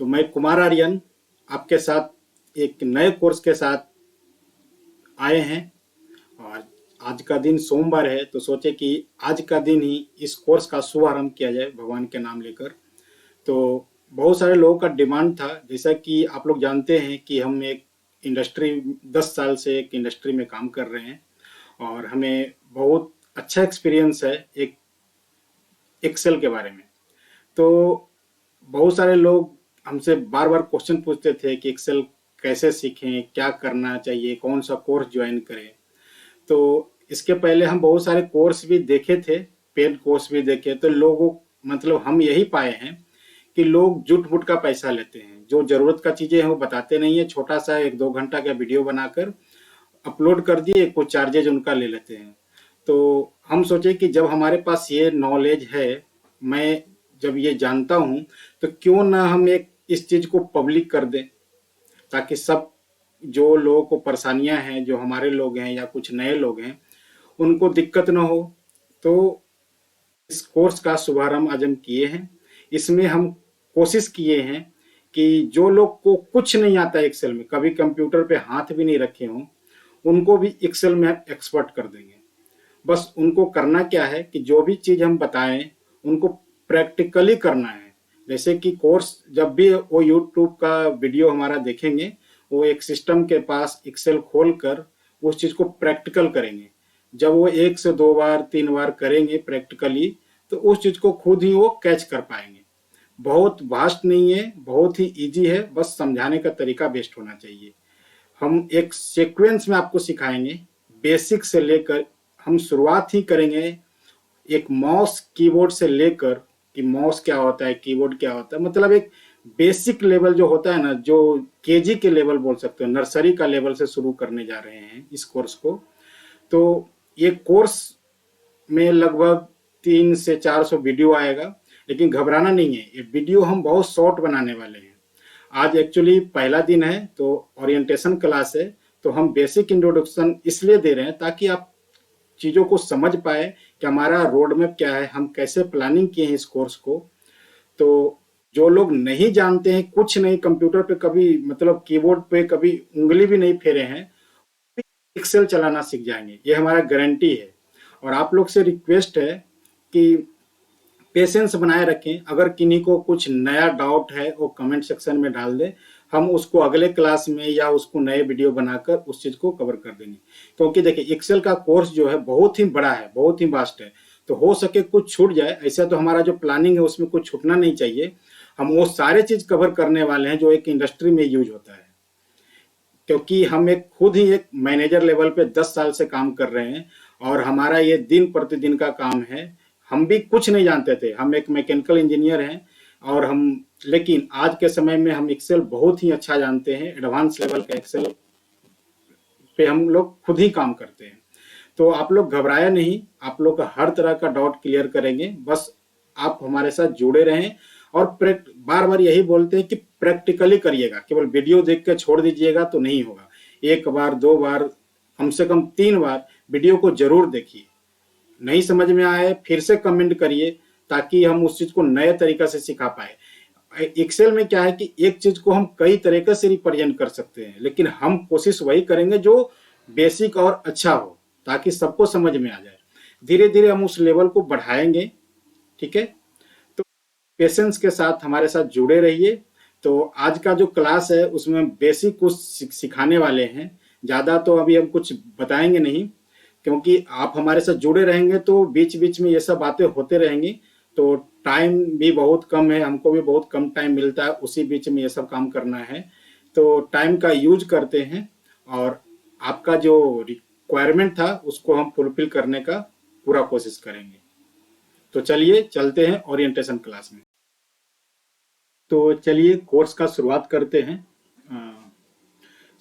तो मैं कुमार आर्यन आपके साथ एक नए कोर्स के साथ आए हैं। और आज का दिन सोमवार है, तो सोचे कि आज का दिन ही इस कोर्स का शुभारंभ किया जाए भगवान के नाम लेकर। तो बहुत सारे लोगों का डिमांड था, जैसा कि आप लोग जानते हैं कि हम एक इंडस्ट्री 10 साल से एक इंडस्ट्री में काम कर रहे हैं और हमें बहुत अच्छा एक्सपीरियंस है एक एक्सेल के बारे में। तो बहुत सारे लोग हमसे बार बार क्वेश्चन पूछते थे कि एक्सेल कैसे सीखें, क्या करना चाहिए, कौन सा कोर्स ज्वाइन करें। तो इसके पहले हम बहुत सारे कोर्स भी देखे थे, पेड कोर्स भी देखे, तो लोगों मतलब हम यही पाए हैं कि लोग जुट फुट का पैसा लेते हैं, जो जरूरत का चीजें हैं वो बताते नहीं है। छोटा सा 1-2 घंटा का वीडियो बनाकर अपलोड कर दिए, कुछ चार्जेज उनका ले लेते हैं। तो हम सोचे कि जब हमारे पास ये नॉलेज है, मैं जब ये जानता हूँ, तो क्यों ना हम एक इस चीज को पब्लिक कर दें, ताकि सब जो लोगों को परेशानियां हैं, जो हमारे लोग हैं या कुछ नए लोग हैं, उनको दिक्कत ना हो। तो इस कोर्स का शुभारंभ आज हम किए हैं। इसमें हम कोशिश किए हैं कि जो लोग को कुछ नहीं आता एक्सेल में, कभी कंप्यूटर पे हाथ भी नहीं रखे हों, उनको भी एक्सेल में एक्सपर्ट कर देंगे। बस उनको करना क्या है कि जो भी चीज हम बताएं उनको प्रैक्टिकली करना है। जैसे कि कोर्स जब भी वो यूट्यूब का वीडियो हमारा देखेंगे, वो एक सिस्टम के पास एक्सेल खोल कर उस चीज को प्रैक्टिकल करेंगे। जब वो 1 से 2 बार 3 बार करेंगे प्रैक्टिकली, तो उस चीज को खुद ही वो कैच कर पाएंगे। बहुत वास्ट नहीं है, बहुत ही इजी है, बस समझाने का तरीका बेस्ट होना चाहिए। हम एक सीक्वेंस में आपको सिखाएंगे, बेसिक से लेकर हम शुरुआत ही करेंगे एक माउस कीबोर्ड से लेकर कि माउस क्या होता है, कीबोर्ड क्या होता है, मतलब एक बेसिक लेवल जो होता है ना, जो केजी के लेवल बोल सकते हो, नर्सरी का लेवल से शुरू करने जा रहे हैं इस कोर्स को। तो ये कोर्स में लगभग 300 से 400 वीडियो आएगा, लेकिन घबराना नहीं है, ये वीडियो हम बहुत शॉर्ट बनाने वाले हैं। आज एक्चुअली पहला दिन है, तो ओरिएंटेशन क्लास है, तो हम बेसिक इंट्रोडक्शन इसलिए दे रहे हैं ताकि आप चीजों को समझ पाए कि हमारा रोड मैप क्या है, हम कैसे प्लानिंग किए हैं इस कोर्स को। तो जो लोग नहीं जानते हैं, कुछ नहीं, कंप्यूटर पे कभी मतलब कीबोर्ड पे कभी उंगली भी नहीं फेरे हैं, एक्सेल चलाना सीख जाएंगे, ये हमारा गारंटी है। और आप लोग से रिक्वेस्ट है कि पेशेंस बनाए रखें। अगर किन्हीं को कुछ नया डाउट है वो कमेंट सेक्शन में डाल दे, हम उसको अगले क्लास में या उसको नए वीडियो बनाकर उस चीज को कवर कर देंगे। क्योंकि देखिए एक्सेल का कोर्स जो है बहुत ही बड़ा है, बहुत ही वास्ट है, तो हो सके कुछ छूट जाए, ऐसा तो हमारा जो प्लानिंग है उसमें कुछ छूटना नहीं चाहिए। हम वो सारे चीज कवर करने वाले हैं जो एक इंडस्ट्री में यूज होता है। क्योंकि हम एक खुद ही एक मैनेजर लेवल पे 10 साल से काम कर रहे हैं और हमारा ये दिन प्रतिदिन का काम है। हम भी कुछ नहीं जानते थे, हम एक मैकेनिकल इंजीनियर हैं और हम, लेकिन आज के समय में हम एक्सेल बहुत ही अच्छा जानते हैं, एडवांस लेवल का एक्सेल पे हम लोग खुद ही काम करते हैं। तो आप लोग घबराया नहीं, आप लोग का हर तरह का डाउट क्लियर करेंगे। बस आप हमारे साथ जुड़े रहें और बार बार यही बोलते हैं कि प्रैक्टिकली करिएगा, केवल वीडियो देख के छोड़ दीजिएगा तो नहीं होगा। 1 बार 2 बार, कम से कम 3 बार वीडियो को जरूर देखिए। नहीं समझ में आए फिर से कमेंट करिए, ताकि हम उस चीज को नए तरीका से सिखा पाए। एक्सेल में क्या है कि एक चीज को हम कई तरीके से रिप्रेजेंट कर सकते हैं, लेकिन हम कोशिश वही करेंगे जो बेसिक और अच्छा हो, ताकि सबको समझ में आ जाए। धीरे धीरे हम उस लेवल को बढ़ाएंगे, ठीक है। तो पेशेंस के साथ हमारे साथ जुड़े रहिए। तो आज का जो क्लास है उसमें बेसिक कुछ सिखाने वाले हैं, ज़्यादा तो अभी हम कुछ बताएंगे नहीं, क्योंकि आप हमारे साथ जुड़े रहेंगे तो बीच बीच में ये सब बातें होते रहेंगी। तो टाइम भी बहुत कम है, हमको भी बहुत कम टाइम मिलता है, उसी बीच में ये सब काम करना है। तो टाइम का यूज करते हैं और आपका जो रिक्वायरमेंट था उसको हम फुलफिल करने का पूरा कोशिश करेंगे। तो चलिए चलते हैं ओरिएंटेशन क्लास में। तो चलिए कोर्स का शुरुआत करते हैं।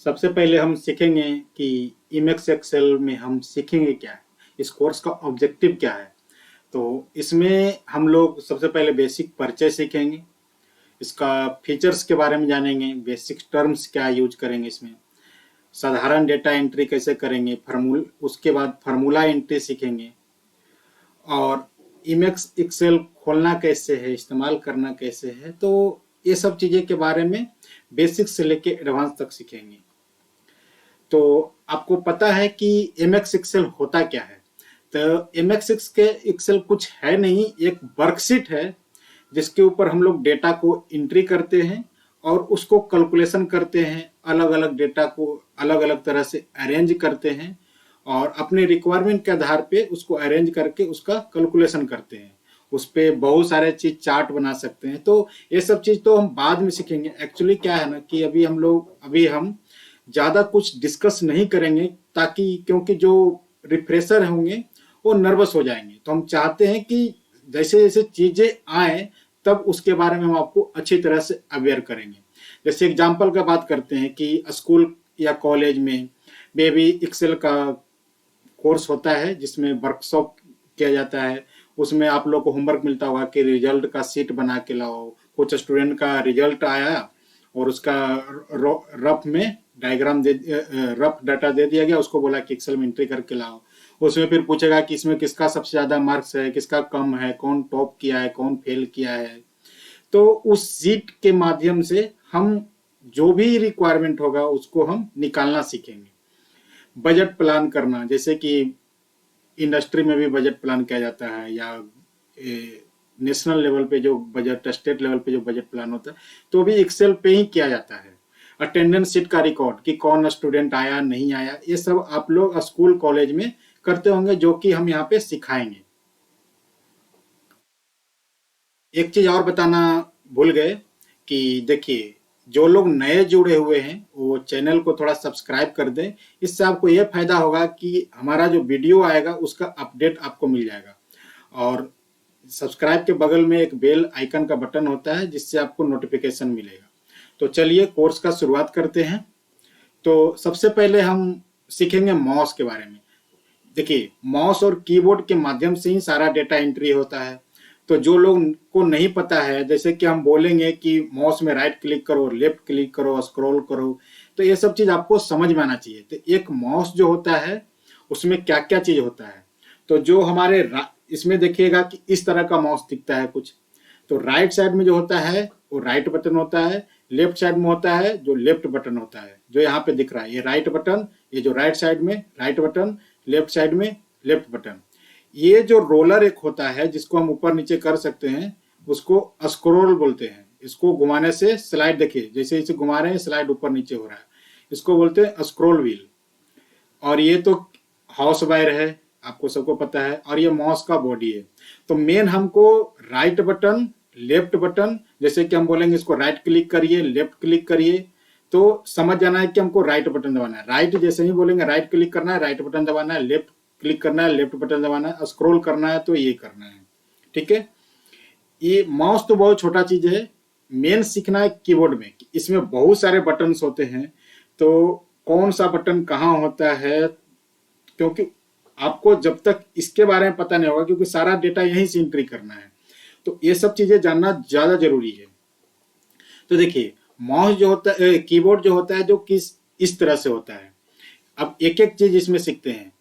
सबसे पहले हम सीखेंगे कि इमेक्स एक्सेल में हम सीखेंगे क्या है, इस कोर्स का ऑब्जेक्टिव क्या है। तो इसमें हम लोग सबसे पहले बेसिक परिचय सीखेंगे, इसका फीचर्स के बारे में जानेंगे, बेसिक टर्म्स क्या यूज करेंगे इसमें, साधारण डेटा एंट्री कैसे करेंगे, उसके बाद फार्मूला एंट्री सीखेंगे, और इमेक्स एक्सेल खोलना कैसे है, इस्तेमाल करना कैसे है। तो ये सब चीजें के बारे में बेसिक से लेके एडवांस तक सीखेंगे। तो आपको पता है कि एमएक्स एक्सेल होता क्या है? तो एमएक्स एक्सेल कुछ है नहीं, एक वर्कशीट है जिसके ऊपर हम लोग डेटा को एंट्री करते हैं और उसको कैलकुलेशन करते हैं, अलग अलग डेटा को अलग अलग तरह से अरेंज करते हैं और अपने रिक्वायरमेंट के आधार पे उसको अरेंज करके उसका कैलकुलेशन करते हैं। उस पे बहुत सारे चीज चार्ट बना सकते हैं। तो ये सब चीज तो हम बाद में सीखेंगे। एक्चुअली क्या है ना कि अभी हम ज्यादा कुछ डिस्कस नहीं करेंगे, ताकि क्योंकि जो रिफ्रेशर होंगे वो नर्वस हो जाएंगे। तो हम चाहते हैं कि जैसे जैसे चीजें आए तब उसके बारे में हम आपको अच्छी तरह से अवेयर करेंगे। जैसे एग्जाम्पल का बात करते हैं कि स्कूल या कॉलेज में बेबी एक्सेल का कोर्स होता है जिसमें वर्कशॉप किया जाता है। उसमें आप लोग को होमवर्क मिलता होगा कि रिजल्ट का शीट बना के लाओ। कुछ स्टूडेंट का रिजल्ट आया और उसका रफ में डायग्राम रफ डाटा दे दिया गया, उसको बोला कि एक्सेल में एंट्री करके लाओ। उसमें फिर पूछेगा कि इसमें किसका सबसे ज्यादा मार्क्स है, किसका कम है, कौन टॉप किया है, कौन फेल किया है। तो उस सीट के माध्यम से हम जो भी रिक्वायरमेंट होगा उसको हम निकालना सीखेंगे। बजट प्लान करना, जैसे कि इंडस्ट्री में भी बजट प्लान किया जाता है, या नेशनल लेवल पे जो बजट, स्टेट लेवल पे जो बजट प्लान होता है, तो भी एक्सेल पे ही किया जाता है। अटेंडेंस शीट का रिकॉर्ड कि कौन स्टूडेंट आया नहीं आया, ये सब आप लोग स्कूल कॉलेज में करते होंगे, जो कि हम यहाँ पे सिखाएंगे। एक चीज और बताना भूल गए कि देखिए, जो लोग नए जुड़े हुए हैं वो चैनल को थोड़ा सब्सक्राइब कर दें। इससे आपको यह फायदा होगा कि हमारा जो वीडियो आएगा उसका अपडेट आपको मिल जाएगा। और सब्सक्राइब के बगल में एक बेल आइकन का बटन होता है जिससे आपको नोटिफिकेशन मिलेगा। तो चलिए कोर्स का शुरुआत करते हैं। तो सबसे पहले हम सीखेंगे माउस के बारे में। देखिए, माउस और कीबोर्ड के माध्यम से ही सारा डेटा एंट्री होता है। तो जो लोग को नहीं पता है, जैसे कि हम बोलेंगे कि माउस में राइट क्लिक करो, लेफ्ट क्लिक करो, स्क्रॉल करो, तो ये सब चीज आपको समझ में आना चाहिए। तो एक माउस जो होता है उसमें क्या क्या चीज होता है। तो जो हमारे इसमें देखिएगा कि इस तरह का माउस दिखता है कुछ। तो राइट साइड में जो होता है वो राइट बटन होता है, लेफ्ट साइड में होता है जो लेफ्ट बटन होता है। जो यहाँ पे दिख रहा है ये राइट बटन, ये जो राइट साइड में राइट बटन, लेफ्ट साइड में लेफ्ट बटन। ये जो रोलर एक होता है जिसको हम ऊपर नीचे कर सकते हैं उसको स्क्रॉल बोलते हैं। इसको घुमाने से स्लाइड, देखिए जैसे इसे घुमा रहे हैं स्लाइड ऊपर नीचे हो रहा है, इसको बोलते हैं स्क्रॉल व्हील। और ये तो हाउस वायर है, आपको सबको पता है, और ये माउस का बॉडी है। तो मेन हमको राइट बटन, लेफ्ट बटन, जैसे कि हम बोलेंगे इसको राइट क्लिक करिए, लेफ्ट क्लिक करिए, तो समझ जाना है कि हमको राइट बटन दबाना है। राइट जैसे ही बोलेंगे राइट क्लिक करना है, राइट बटन दबाना है, लेफ्ट क्लिक करना है, लेफ्ट बटन दबाना है, स्क्रॉल करना है तो ये करना है। ठीक है, ये माउस तो बहुत छोटा चीज है, मेन सीखना है कीबोर्ड में। इसमें बहुत सारे बटन्स होते हैं, तो कौन सा बटन कहाँ होता है, क्योंकि आपको जब तक इसके बारे में पता नहीं होगा, क्योंकि सारा डेटा यहीं से एंट्री करना है, तो ये सब चीजें जानना ज्यादा जरूरी है। तो देखिए, माउस जो होता है, कीबोर्ड जो होता है जो किस इस तरह से होता है। अब एक एक चीज इसमें सीखते हैं।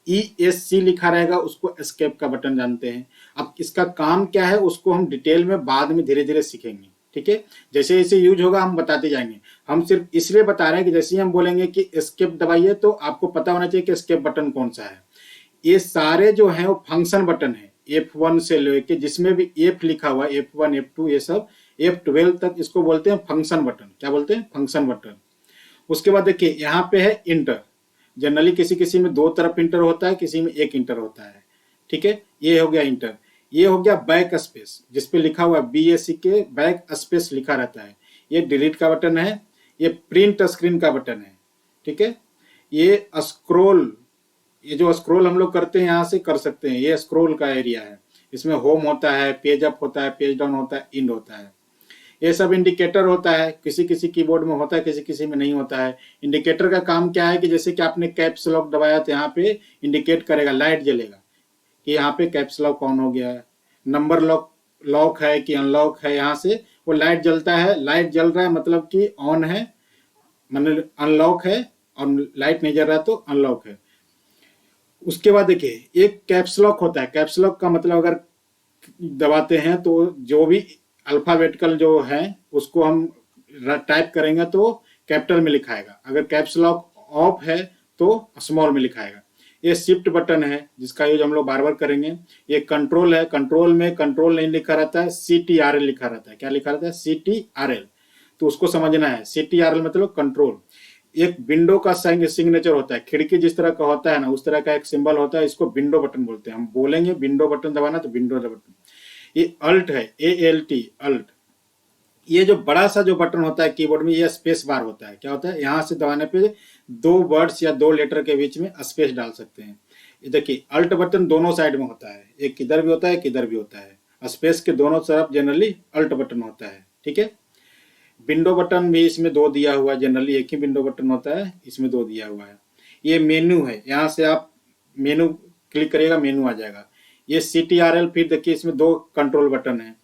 ESC लिखा रहेगा, उसको एस्केप का बटन जानते हैं। अब इसका काम क्या है उसको हम डिटेल में बाद में धीरे धीरे सीखेंगे। ठीक है, जैसे जैसे यूज होगा हम बताते जाएंगे। हम सिर्फ इसलिए बता रहे हैं कि जैसे ही हम बोलेंगे कि एस्केप दबाइए तो आपको पता होना चाहिए कि एस्केप बटन कौन सा है। ये सारे जो है वो फंक्शन बटन है, F1 से लेके जिसमें भी F लिखा हुआ, F1 F2 ये सब F12 तक, इसको बोलते हैं फंक्शन बटन। क्या बोलते हैं? Function button. उसके बाद देखिए यहाँ पे है इंटर। जनरली किसी किसी में दो तरफ इंटर होता है, किसी में एक इंटर होता है। ठीक है, ये हो गया इंटर। ये हो गया बैक स्पेस, जिसपे लिखा हुआ BSC के बैक स्पेस लिखा रहता है। ये डिलीट का बटन है। ये प्रिंट स्क्रीन का बटन है। ठीक है, ये स्क्रॉल, ये जो स्क्रॉल हम लोग करते हैं यहाँ से कर सकते हैं, ये स्क्रॉल का एरिया है। इसमें होम होता है, पेज अप होता है, पेज डाउन होता है, इंड होता है। ये सब इंडिकेटर होता है, किसी किसी कीबोर्ड में होता है, किसी किसी में नहीं होता है। इंडिकेटर का काम क्या है कि जैसे कि आपने कैप्स लॉक दबाया तो यहाँ पे इंडिकेट करेगा, लाइट जलेगा कि यहाँ पे कैप्स लॉक ऑन हो गया है। नंबर लॉक है कि अनलॉक है, यहाँ से वो लाइट जलता है। लाइट जल रहा है मतलब कि ऑन है, मतलब अनलॉक है, और लाइट नहीं जल रहा तो अनलॉक है। उसके बाद देखिए एक कैप्स लॉक होता है। कैप्स लॉक का मतलब अगर दबाते हैं तो जो भी अल्फाबेटिकल जो है उसको हम टाइप करेंगे तो कैपिटल में लिखाएगा, अगर कैप्स लॉक ऑफ है तो स्मॉल में लिखाएगा। ये शिफ्ट बटन है जिसका यूज हम लोग बार बार करेंगे। ये कंट्रोल है, कंट्रोल में कंट्रोल नहीं लिखा रहता है, CTRL लिखा रहता है। क्या लिखा रहता है? CTRL। तो उसको समझना है, CTRL मतलब कंट्रोल। एक विंडो का सिग्नेचर होता है, खिड़की जिस तरह का होता है ना उस तरह का एक सिंबल होता है, इसको विंडो बटन बोलते हैं। हम बोलेंगे विंडो बटन दबाना तो विंडो बटन। ये अल्ट है, ALT अल्ट। ये जो बड़ा सा जो बटन होता है कीबोर्ड में, ये स्पेस बार होता है। क्या होता है? यहां से दबाने पे 2 वर्ड्स या 2 लेटर के बीच में स्पेस डाल सकते हैं। ये देखिए अल्ट बटन दोनों साइड में होता है, एक किधर भी होता है किधर भी होता है। स्पेस के दोनों तरफ जनरली अल्ट बटन होता है। ठीक है। विंडो बटन भी इसमें 2 दिया हुआ है, जनरली एक ही विंडो बटन होता है, इसमें 2 दिया हुआ है। ये मेन्यू है, यहाँ से आप मेनू क्लिक करिएगा, मेनू आ जाएगा। ये CTRL, फिर देखिए इसमें 2 कंट्रोल बटन है।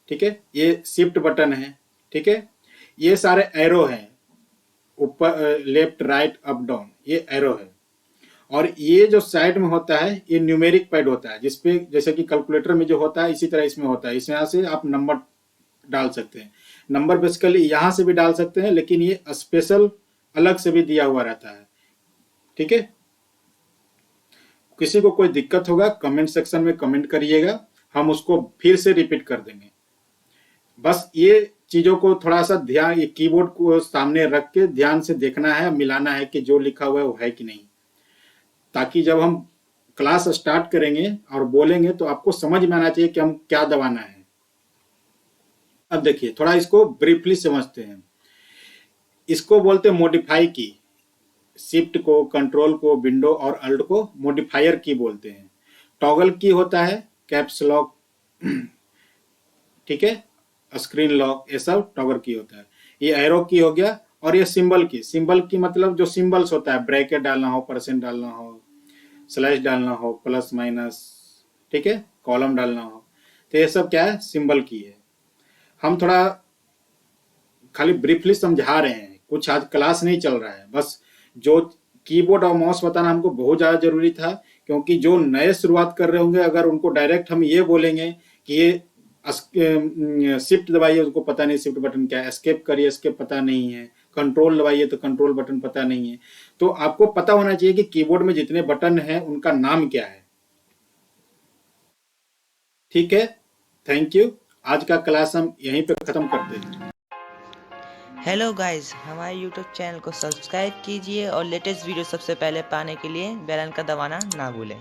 ठीक है। ये शिफ्ट बटन है। ठीक है। ये सारे एरो हैं, ऊपर लेफ्ट राइट अप डाउन, ये एरो है। और ये जो साइड में होता है ये न्यूमेरिक पैड होता है, जिसपे जैसे कि कैलकुलेटर में जो होता है इसी तरह इसमें होता है। इस यहाँ से आप नंबर डाल सकते हैं। नंबर बेसिकली यहाँ से भी डाल सकते हैं, लेकिन ये स्पेशल अलग से भी दिया हुआ रहता है। ठीक है। किसी को कोई दिक्कत होगा कमेंट सेक्शन में कमेंट करिएगा, हम उसको फिर से रिपीट कर देंगे। बस ये चीजों को थोड़ा सा ध्यान, ये कीबोर्ड को सामने रख के ध्यान से देखना है, मिलाना है कि जो लिखा हुआ है वो है कि नहीं, ताकि जब हम क्लास स्टार्ट करेंगे और बोलेंगे तो आपको समझ में आना चाहिए कि हम क्या दबाना है। अब देखिए थोड़ा इसको ब्रीफली समझते हैं। इसको बोलते हैं मॉडिफाई की। शिफ्ट को, कंट्रोल को, विंडो और अल्ट को मॉडिफायर की बोलते हैं। टॉगल की होता है, कैप्स लॉक, ठीक है, स्क्रीन लॉक, ये सब टॉगल की होता है। ये एरो की हो गया। और ये सिंबल की, सिंबल की मतलब जो सिंबल्स होता है, ब्रैकेट डालना हो, परसेंट डालना हो, स्लैश डालना हो, प्लस माइनस, ठीक है, कॉलम डालना हो, तो ये सब क्या है? सिंबल की है। हम थोड़ा खाली ब्रीफली समझा रहे हैं, कुछ आज क्लास नहीं चल रहा है। बस जो कीबोर्ड और माउस बताना हमको बहुत ज्यादा जरूरी था, क्योंकि जो नए शुरुआत कर रहे होंगे अगर उनको डायरेक्ट हम ये बोलेंगे कि ये शिफ्ट दबाइए, उनको पता नहीं शिफ्ट बटन क्या है, एस्केप करिए, एस्केप पता नहीं है, कंट्रोल दबाइए तो कंट्रोल बटन पता नहीं है। तो आपको पता होना चाहिए कि कीबोर्ड में जितने बटन हैं उनका नाम क्या है। ठीक है। Thank you. आज का क्लास हम यहीं पे खत्म करते हैं। हेलो गाइस, हमारे यूट्यूब चैनल को सब्सक्राइब कीजिए और लेटेस्ट वीडियो सबसे पहले पाने के लिए बेल आइकन का दबाना ना भूलें।